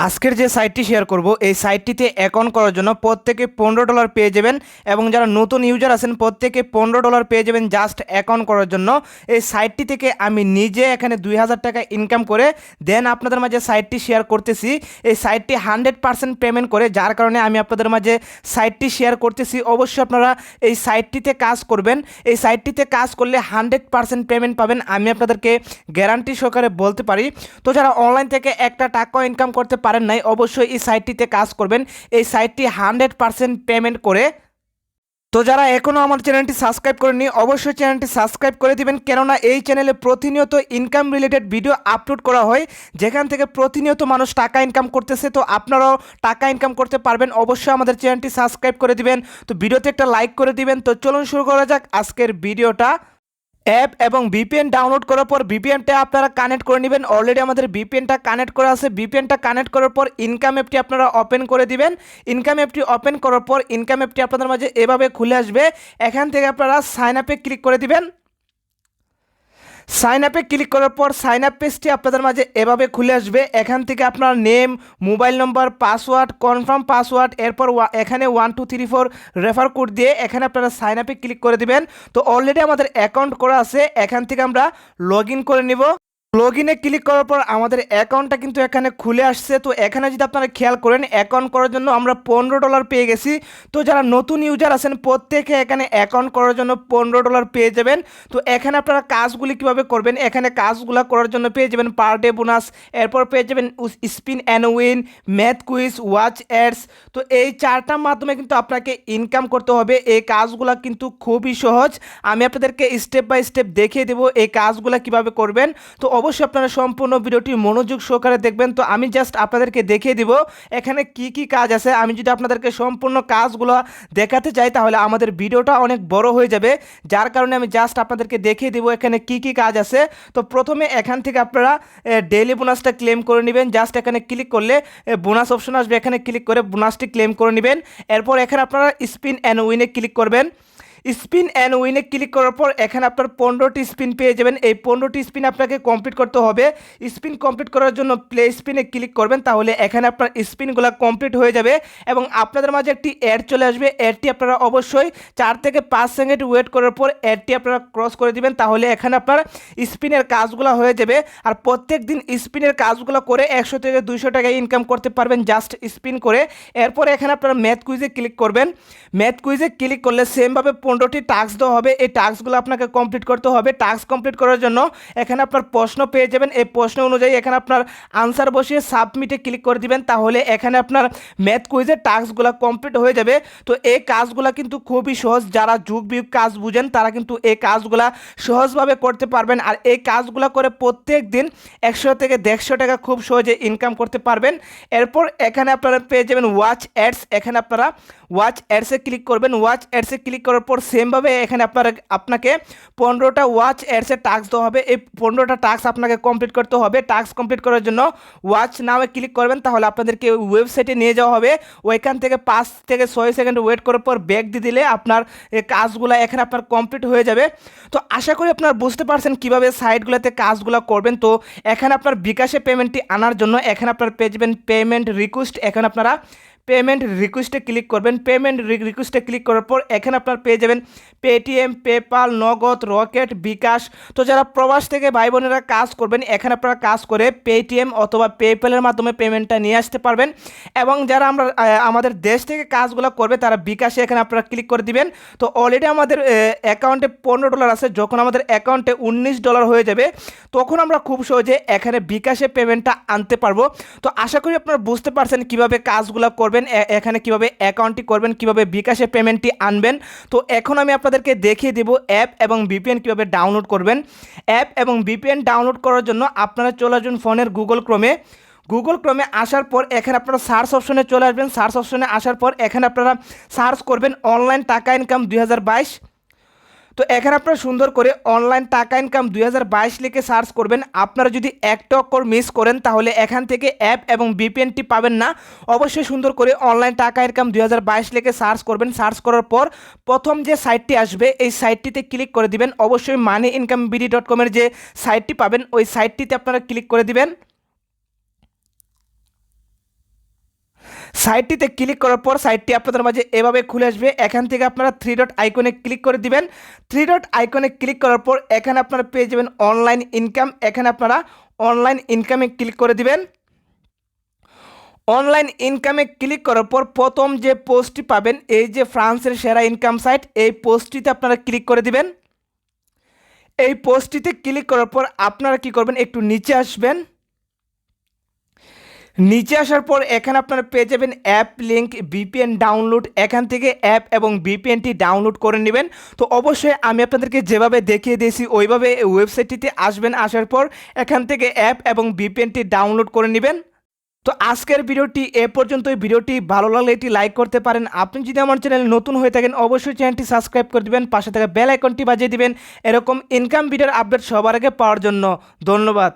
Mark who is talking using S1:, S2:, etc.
S1: আজকের যে সাইটটি শেয়ার করব এই সাইটটিতে অ্যাকাউন্ট করার জন্য প্রত্যেকে $15 পেয়ে যাবেন এবং যারা নতুন ইউজার আছেন প্রত্যেকে $15 পেয়ে যাবেন জাস্ট অ্যাকাউন্ট করার জন্য। এই সাইটটি থেকে আমি নিজে এখানে 2000 টাকা ইনকাম করে দেন আপনাদের মাঝে সাইটটি শেয়ার করতেছি। এই সাইটটি 100% পেমেন্ট করে, যার কারণে আমি আপনাদের মাঝে সাইটটি শেয়ার করতেছি। অবশ্যই আপনারা এই সাইটটিতে কাজ করবেন। এই সাইটটিতে কাজ করলে 100% পেমেন্ট পাবেন, আমি আপনাদেরকে গ্যারান্টি সহকারে বলতে পারি। তো যারা অনলাইন থেকে একটা টাকা ইনকাম করতে পারেন নাই, অবশ্যই এই সাইটটিতে কাজ করবেন। এই সাইটটি 100% পেমেন্ট করে। তো যারা এখনও আমার চ্যানেলটি সাবস্ক্রাইব করেননি অবশ্যই চ্যানেলটি সাবস্ক্রাইব করে দিবেন, কেননা এই চ্যানেলে প্রতিনিয়ত ইনকাম রিলেটেড ভিডিও আপলোড করা হয়, যেখান থেকে প্রতিনিয়ত মানুষ টাকা ইনকাম করতেছে। তো আপনারাও টাকা ইনকাম করতে পারবেন, অবশ্যই আমাদের চ্যানেলটি সাবস্ক্রাইব করে দিবেন। তো ভিডিওতে একটা লাইক করে দিবেন। তো চলুন শুরু করা যাক আজকের ভিডিওটা। অ্যাপ এবং ভিপিএন ডাউনলোড করার পর ভিপিএনটা আপনারা কানেক্ট করে নেবেন। অলরেডি আমাদের ভিপিএনটা কানেক্ট করা আছে। ভিপিএনটা কানেক্ট করার পর ইনকাম অ্যাপটি আপনারা ওপেন করে দিবেন। ইনকাম অ্যাপটি ওপেন করার পর ইনকাম অ্যাপটি আপনাদের মাঝে এভাবে খুলে আসবে। এখান থেকে আপনারা সাইন আপে ক্লিক করে দিবেন। সাইন আপে ক্লিক করার পর সাইন আপ পেজটি আপনাদের মাঝে এভাবে খুলে আসবে। এখান থেকে আপনার নেম, মোবাইল নম্বর, পাসওয়ার্ড, কনফার্ম পাসওয়ার্ড, এরপর এখানে 1234 রেফার কোড দিয়ে এখানে আপনারা সাইন আপে ক্লিক করে দিবেন। তো অলরেডি আমাদের অ্যাকাউন্ট করা আছে, এখান থেকে আমরা লগ ইন করে নিব। লগ ইনে ক্লিক করার পর আমাদের অ্যাকাউন্টটা কিন্তু এখানে খুলে আসছে। তো এখানে যদি আপনারা খেয়াল করেন অ্যাকাউন্ট করার জন্য আমরা $15 পেয়ে গেছি। তো যারা নতুন ইউজার আছেন প্রত্যেকে এখানে অ্যাকাউন্ট করার জন্য $15 পেয়ে যাবেন। তো এখানে আপনারা কাজগুলি কিভাবে করবেন, এখানে কাজগুলো করার জন্য পেয়ে যাবেন পার ডে বোনাস, এরপর পেয়ে যাবেন spin and win, math quiz, watch ads. তো এই চারটার মাধ্যমে কিন্তু আপনাকে ইনকাম করতে হবে। এই কাজগুলো কিন্তু খুবই সহজ, আমি আপনাদেরকে স্টেপ বাই স্টেপ দেখিয়ে দেবো এই কাজগুলো কিভাবে করবেন। তো অবশ্যই আপনারা সম্পূর্ণ ভিডিওটি মনোযোগ সহকারে দেখবেন। তো আমি জাস্ট আপনাদেরকে দেখিয়ে দিব এখানে কি কি কাজ আছে। আমি যদি আপনাদেরকে সম্পূর্ণ কাজগুলো দেখাতে চাই তাহলে আমাদের ভিডিওটা অনেক বড় হয়ে যাবে, যার কারণে আমি জাস্ট আপনাদেরকে দেখিয়ে দিব এখানে কি কি কাজ আছে। তো প্রথমে এখান থেকে আপনারা ডেইলি বোনাসটা ক্লেম করে নেবেন। জাস্ট এখানে ক্লিক করলে বোনাস অপশন আসবে, এখানে ক্লিক করে বোনাসটি ক্লেম করে নেবেন। এরপর এখানে আপনারা স্পিন অ্যান্ড উইনে ক্লিক করবেন। স্পিন অ্যান্ড উইনে ক্লিক করার পর এখানে আপনার 15টি স্পিন পেয়ে যাবেন। এই 15টি স্পিন আপনাকে কমপ্লিট করতে হবে। স্পিন কমপ্লিট করার জন্য প্লে স্পিনে ক্লিক করবেন, তাহলে এখানে আপনার স্পিনগুলো কমপ্লিট হয়ে যাবে এবং আপনাদের মাঝে একটি অ্যাড চলে আসবে। অ্যাডটি আপনারা অবশ্যই 4 থেকে 5 সেকেন্ড ওয়েট করার পর অ্যাডটি আপনারা ক্রস করে দিবেন, তাহলে এখানে আপনার স্পিনের কাজগুলো হয়ে যাবে। আর প্রত্যেক দিন স্পিনের কাজগুলো করে 100 থেকে 200 টাকা ইনকাম করতে পারবেন জাস্ট স্পিন করে। এরপর এখানে আপনারা ম্যাথ কুইজে ক্লিক করবেন। ম্যাথ কুইজে ক্লিক করলে সেমভাবে 15টি টাস্ক দেওয়া হবে। এই টাস্কগুলো আপনাকে কমপ্লিট করতে হবে। টাস্ক কমপ্লিট করার জন্য এখানে আপনার প্রশ্ন পেয়ে যাবেন। এই প্রশ্ন অনুযায়ী এখানে আপনার আনসার বসিয়ে সাবমিটে ক্লিক করে দিবেন, তাহলে এখানে আপনার ম্যাথ কুইজের টাস্কগুলো কমপ্লিট হয়ে যাবে। তো এই কাজগুলো কিন্তু খুবই সহজ, যারা যুগ বিয়োগ কাজ বুঝেন তারা কিন্তু এই কাজগুলো সহজভাবে করতে পারবেন। আর এই কাজগুলো করে প্রত্যেক দিন 100 থেকে 150 টাকা খুব সহজে ইনকাম করতে পারবেন। এরপর এখানে আপনারা পেয়ে যাবেন ওয়াচ অ্যাডস। এখানে আপনারা ওয়াচ অ্যাডসে ক্লিক করবেন। ওয়াচ অ্যাডসে ক্লিক করার পর সেমভাবে এখানে আপনাকে 15টা ওয়াচ অ্যাডসের টাস্ক দেওয়া হবে। এই 15টা টাস্ক আপনাকে কমপ্লিট করতে হবে। টাস্ক কমপ্লিট করার জন্য ওয়াচ নামে ক্লিক করবেন, তাহলে আপনাদেরকে ওয়েবসাইটে নিয়ে যাওয়া হবে। ওইখান থেকে 5 থেকে 6 সেকেন্ড ওয়েট করার পর ব্যাক দিয়ে দিলে আপনার এই কাজগুলো এখানে আপনার কমপ্লিট হয়ে যাবে। তো আশা করি আপনারা বুঝতে পারছেন কীভাবে সাইটগুলোতে কাজগুলো করবেন। তো এখানে আপনার বিকাশে পেমেন্টটি আনার জন্য এখানে আপনার পেয়ে যাবেন পেমেন্ট রিকোয়েস্ট। এখানে আপনারা পেমেন্ট রিকোয়েস্টে ক্লিক করবেন। পেমেন্ট রিকোয়েস্টে ক্লিক করার পর এখানে আপনার পেয়ে যাবেন পেটিএম, পেপাল, নগদ, রকেট, বিকাশ। তো যারা প্রবাস থেকে ভাই বোনেরা কাজ করবেন এখানে আপনারা কাজ করে পেটিএম অথবা পেপ্যালের মাধ্যমে পেমেন্টটা নিয়ে আসতে পারবেন। এবং যারা আমাদের দেশ থেকে কাজগুলো করবে তারা বিকাশে এখানে আপনারা ক্লিক করে দিবেন। তো অলরেডি আমাদের অ্যাকাউন্টে $15 আছে। যখন আমাদের অ্যাকাউন্টে $19 হয়ে যাবে তখন আমরা খুব সহজে এখানে বিকাশে পেমেন্টটা আনতে পারবো। তো আশা করি আপনারা বুঝতে পারছেন কীভাবে কাজগুলো করবেন, এখানে কিভাবে অ্যাকাউন্টটি করবেন, কিভাবে বিকাশে পেমেন্টটি আনবেন। তো এখন আমি আপনাদেরকে দেখিয়ে দেব অ্যাপ এবং ভিপিএন কিভাবে ডাউনলোড করবেন। অ্যাপ এবং ভিপিএন ডাউনলোড করার জন্য আপনারা চলে আসুন ফোনের গুগল ক্রোমে আসার পর এখানে আপনারা সার্চ অপশনে চলে আসবেন। সার্চ অপশনে আসার পর এখানে আপনারা সার্চ করবেন অনলাইন টাকা ইনকাম 2022। তো এখানে আপনারা সুন্দর করে অনলাইন টাকা ইনকাম 2022 লিখে সার্চ করবেন। আপনারা যদি একটা অক্ষর মিস করেন তাহলে এখান থেকে অ্যাপ এবং ভিপিএনটি পাবেন না। অবশ্যই সুন্দর করে অনলাইন টাকা ইনকাম 2022 লিখে সার্চ করবেন। সার্চ করার পর প্রথম যে সাইটটি আসবে এই সাইটটিতে ক্লিক করে দিবেন। অবশ্যই moneyincomeBD.com এর যে সাইটটি পাবেন ওই সাইটটিতে আপনারা ক্লিক করে দিবেন। সাইটটিতে ক্লিক করার পর সাইটটি আপনাদের মাঝে এভাবে খুলে আসবে। এখান থেকে আপনারা থ্রি ডট আইকনে ক্লিক করে দিবেন। থ্রি ডট আইকনে ক্লিক করার পর এখানে আপনারা পেয়ে যাবেন অনলাইন ইনকাম। এখানে আপনারা অনলাইন ইনকামে ক্লিক করে দিবেন। অনলাইন ইনকামে ক্লিক করার পর প্রথম যে পোস্টটি পাবেন, এই যে ফ্রান্সের সেরা ইনকাম সাইট, এই পোস্টটিতে আপনারা ক্লিক করে দিবেন। এই পোস্টটিতে ক্লিক করার পর আপনারা কি করবেন, একটু নিচে আসবেন। নিচে আসার পর এখানে আপনারা পেয়ে যাবেন অ্যাপ লিঙ্ক ভিপিএন ডাউনলোড। এখান থেকে অ্যাপ এবং ভিপিএনটি ডাউনলোড করে নেবেন। তো অবশ্যই আমি আপনাদেরকে যেভাবে দেখিয়ে দিয়েছি ওইভাবে ওয়েবসাইটটিতে আসবেন। আসার পর এখান থেকে অ্যাপ এবং ভিপিএনটি ডাউনলোড করে নেবেন। তো আজকের ভিডিওটি এ পর্যন্তই। ভিডিওটি ভালো লাগলে এটি লাইক করতে পারেন। আপনি যদি আমার চ্যানেল নতুন হয়ে থাকেন অবশ্যই চ্যানেলটি সাবস্ক্রাইব করে দিবেন, পাশে থাকা বেল আইকনটি বাজিয়ে দিবেন এরকম ইনকাম ভিডিওর আপডেট সবার আগে পাওয়ার জন্য। ধন্যবাদ।